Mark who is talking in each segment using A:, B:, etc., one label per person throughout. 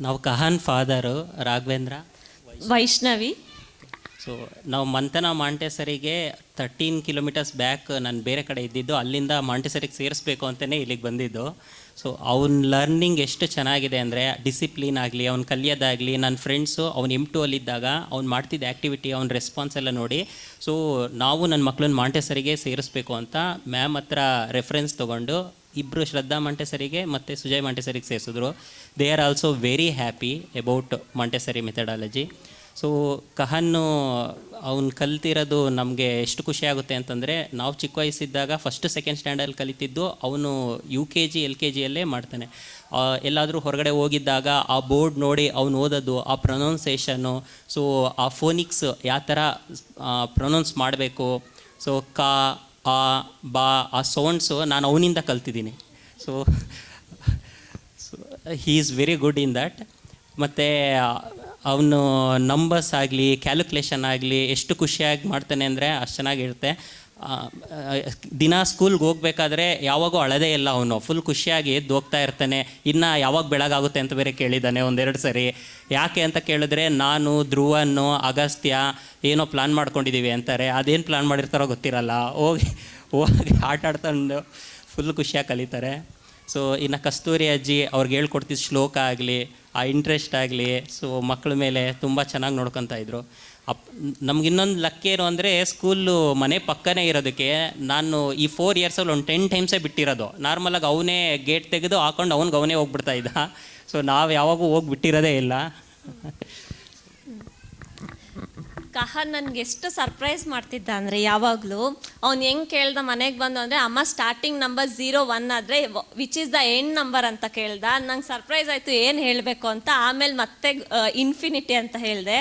A: ನಾವು ಕಹಾನ್ father Raghavendra
B: Vaishnavi.
A: So ನಾವು ಮಂಥನ ಮಾಂಟೆಸರಿಗೆ 13 ಕಿಲೋಮೀಟರ್ಸ್ ಬ್ಯಾಕ್ ನಾನು ಬೇರೆ ಕಡೆ ಇದ್ದಿದ್ದು, ಅಲ್ಲಿಂದ ಮಾಂಟೆಸರಿಗೆ ಸೇರಿಸ್ಬೇಕು ಅಂತಲೇ ಇಲ್ಲಿಗೆ ಬಂದಿದ್ದು. ಸೊ ಅವ್ನ ಲರ್ನಿಂಗ್ ಎಷ್ಟು ಚೆನ್ನಾಗಿದೆ ಅಂದರೆ ಡಿಸಿಪ್ಲಿನ್ ಆಗಲಿ, ಅವ್ನು ಕಲಿಯೋದಾಗಲಿ, ನನ್ನ ಫ್ರೆಂಡ್ಸು ಅವ್ನು M2 ಅಲ್ಲಿದ್ದಾಗ ಅವ್ನು ಮಾಡ್ತಿದ್ದ ಆ್ಯಕ್ಟಿವಿಟಿ, ಅವ್ನ ರೆಸ್ಪಾನ್ಸ್ ಎಲ್ಲ ನೋಡಿ ಸೊ ನಾವು ನನ್ನ ಮಕ್ಕಳನ್ನ ಮಾಂಟೆಸರಿಗೆ ಸೇರಿಸ್ಬೇಕು ಅಂತ ಮ್ಯಾಮ್ ಹತ್ರ ರೆಫರೆನ್ಸ್ ತೊಗೊಂಡು ಇಬ್ಬರು ಶ್ರದ್ಧಾ ಮಾಂಟೆಸರಿಗೆ ಮತ್ತು ಸುಜಯ್ ಮಾಂಟೆಸರಿಗೆ ಸೇರಿಸಿದ್ರು. They are also very happy about Montessori methodology. So ಕಹನ್ನು ಅವ್ನು ಕಲ್ತಿರೋದು ನಮಗೆ ಎಷ್ಟು ಖುಷಿ ಆಗುತ್ತೆ ಅಂತಂದರೆ, ನಾವು ಚಿಕ್ಕ ವಯಸ್ಸಿದ್ದಾಗ ಫಸ್ಟ್ ಸೆಕೆಂಡ್ ಸ್ಟ್ಯಾಂಡರ್ಡ್ ಕಲಿತಿದ್ದು ಅವನು UKG LKGಯಲ್ಲೇ ಮಾಡ್ತಾನೆ. ಎಲ್ಲಾದರೂ ಹೊರಗಡೆ ಹೋಗಿದ್ದಾಗ ಆ ಬೋರ್ಡ್ ನೋಡಿ ಅವ್ನು ಓದೋದು, ಆ ಪ್ರೊನೌನ್ಸೇಷನ್ನು, ಸೊ ಆ ಫೋನಿಕ್ಸ್ ಯಾವ ಥರ ಪ್ರೊನೌನ್ಸ್ ಮಾಡಬೇಕು, ಸೊ ಕಾ ಆ ಬಾ ಆ ಸೌಂಡ್ಸು ನಾನು ಅವನಿಂದ ಕಲ್ತಿದ್ದೀನಿ. So he is very good in that. ಮತ್ತು ಅವನು ನಂಬರ್ಸ್ ಆಗಲಿ, ಕ್ಯಾಲ್ಕುಲೇಷನ್ ಆಗಲಿ ಎಷ್ಟು ಖುಷಿಯಾಗಿ ಮಾಡ್ತಾನೆ ಅಂದರೆ ಅಷ್ಟು ಚೆನ್ನಾಗಿರುತ್ತೆ. ದಿನ ಸ್ಕೂಲ್ಗೆ ಹೋಗ್ಬೇಕಾದ್ರೆ ಯಾವಾಗೂ ಅಳದೇ ಇಲ್ಲ, ಅವನು ಫುಲ್ ಖುಷಿಯಾಗಿ ಎದ್ದು ಹೋಗ್ತಾ ಇರ್ತಾನೆ. ಇನ್ನು ಯಾವಾಗ ಬೆಳಗಾಗುತ್ತೆ ಅಂತ ಬೇರೆ ಕೇಳಿದ್ದಾನೆ ಒಂದೆರಡು ಸರಿ. ಯಾಕೆ ಅಂತ ಕೇಳಿದ್ರೆ, ನಾನು ಧ್ರುವನ್ನು ಅಗಸ್ತ್ಯ ಏನೋ ಪ್ಲ್ಯಾನ್ ಮಾಡ್ಕೊಂಡಿದ್ದೀವಿ ಅಂತಾರೆ. ಅದೇನು ಪ್ಲ್ಯಾನ್ ಮಾಡಿರ್ತಾರೋ ಗೊತ್ತಿರಲ್ಲ. ಹೋಗಿ ಆಟ ಆಡ್ಕೊಂಡು ಫುಲ್ ಖುಷಿಯಾಗಿ ಕಲಿತಾರೆ. ಸೊ ಇನ್ನು ಕಸ್ತೂರಿ ಅಜ್ಜಿ ಅವ್ರಿಗೆ ಹೇಳ್ಕೊಡ್ತಿದ್ದ ಶ್ಲೋಕ ಆಗಲಿ, ಆ ಇಂಟ್ರೆಸ್ಟ್ ಆಗಲಿ, ಸೊ ಮಕ್ಕಳ ಮೇಲೆ ತುಂಬ ಚೆನ್ನಾಗಿ ನೋಡ್ಕೊತಾ ಇದ್ರು. ನಮ್ಗೆ ಇನ್ನೊಂದು ಲಕ್ಕೇನು ಅಂದರೆ, ಸ್ಕೂಲು ಮನೆ ಪಕ್ಕನೇ ಇರೋದಕ್ಕೆ ನಾನು ಈ 4 ಇಯರ್ಸಲ್ಲಿ ಒಂದು 10 ಟೈಮ್ಸೇ ಬಿಟ್ಟಿರೋದು. ನಾರ್ಮಲಾಗಿ ಅವನೇ ಗೇಟ್ ತೆಗೆದು ಹಾಕೊಂಡು ಅವ್ನಿಗೆ ಅವನೇ ಹೋಗ್ಬಿಡ್ತಾ ಇದ್ದ. ಸೊ ನಾವು ಯಾವಾಗೂ ಹೋಗಿ ಬಿಟ್ಟಿರೋದೇ ಇಲ್ಲ.
B: ಕಹನ್ ನನಗೆ ಎಷ್ಟು ಸರ್ಪ್ರೈಸ್ ಮಾಡ್ತಿದ್ದ ಅಂದರೆ, ಯಾವಾಗಲೂ ಅವ್ನು ಹೆಂಗೆ ಕೇಳ್ದ ಮನೆಗೆ ಬಂದು ಅಂದರೆ, ಅಮ್ಮ ಸ್ಟಾರ್ಟಿಂಗ್ ನಂಬರ್ 01 ಆದರೆ which is the end number ಅಂತ ಕೇಳ್ದ. ನಂಗೆ ಸರ್ಪ್ರೈಸ್ ಆಯಿತು ಏನು ಹೇಳಬೇಕು ಅಂತ. ಆಮೇಲೆ ಮತ್ತೆ ಇನ್ಫಿನಿಟಿ ಅಂತ ಹೇಳಿದೆ.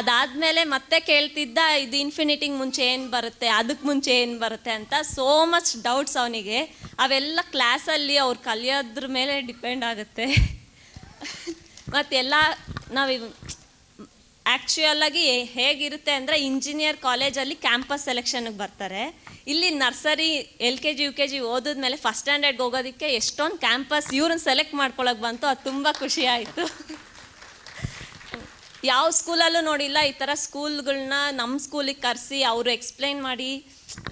B: ಅದಾದಮೇಲೆ ಮತ್ತೆ ಕೇಳ್ತಿದ್ದ, ಇದು ಇನ್ಫಿನಿಟಿಗೆ ಮುಂಚೆ ಏನು ಬರುತ್ತೆ, ಅದಕ್ಕೆ ಮುಂಚೆ ಏನು ಬರುತ್ತೆ ಅಂತ. ಸೋ ಮಚ್ ಡೌಟ್ಸ್ ಅವನಿಗೆ. ಅವೆಲ್ಲ ಕ್ಲಾಸಲ್ಲಿ ಅವ್ರು ಕಲಿಯೋದ್ರ ಮೇಲೆ ಡಿಪೆಂಡ್ ಆಗುತ್ತೆ. ಮತ್ತೆಲ್ಲ ನಾವು ಆ್ಯಕ್ಚುಯಲಾಗಿ ಹೇಗಿರುತ್ತೆ ಅಂದರೆ, ಇಂಜಿನಿಯರ್ ಕಾಲೇಜಲ್ಲಿ ಕ್ಯಾಂಪಸ್ ಸೆಲೆಕ್ಷನ್ಗೆ ಬರ್ತಾರೆ. ಇಲ್ಲಿ ನರ್ಸರಿ LKG UKG ಓದಿದ್ಮೇಲೆ ಫಸ್ಟ್ ಸ್ಟ್ಯಾಂಡರ್ಡ್ಗೆ ಹೋಗೋದಕ್ಕೆ ಎಷ್ಟೊಂದು ಕ್ಯಾಂಪಸ್ ಇವ್ರನ್ನ ಸೆಲೆಕ್ಟ್ ಮಾಡ್ಕೊಳಕ್ಕೆ ಬಂತು. ಅದು ತುಂಬ ಖುಷಿ ಆಯಿತು. ಯಾವ ಸ್ಕೂಲಲ್ಲೂ ನೋಡಿಲ್ಲ ಈ ಥರ ಸ್ಕೂಲ್ಗಳನ್ನ ನಮ್ಮ ಸ್ಕೂಲಿಗೆ ಕರೆಸಿ ಅವರು ಎಕ್ಸ್ಪ್ಲೈನ್ ಮಾಡಿ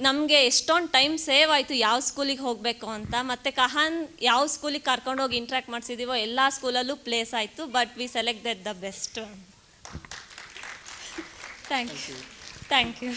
B: ನಮಗೆ ಎಷ್ಟೊಂದು ಟೈಮ್ ಸೇವ್ ಆಯಿತು ಯಾವ ಸ್ಕೂಲಿಗೆ ಹೋಗಬೇಕು ಅಂತ. ಮತ್ತು ಕಹಾನ್ ಯಾವ ಸ್ಕೂಲಿಗೆ ಕರ್ಕೊಂಡೋಗಿ ಇಂಟ್ರ್ಯಾಕ್ಟ್ ಮಾಡಿಸಿದ್ದೀವೋ ಎಲ್ಲ ಸ್ಕೂಲಲ್ಲೂ ಪ್ಲೇಸ್ ಆಯಿತು. But we selected the best. Thank you.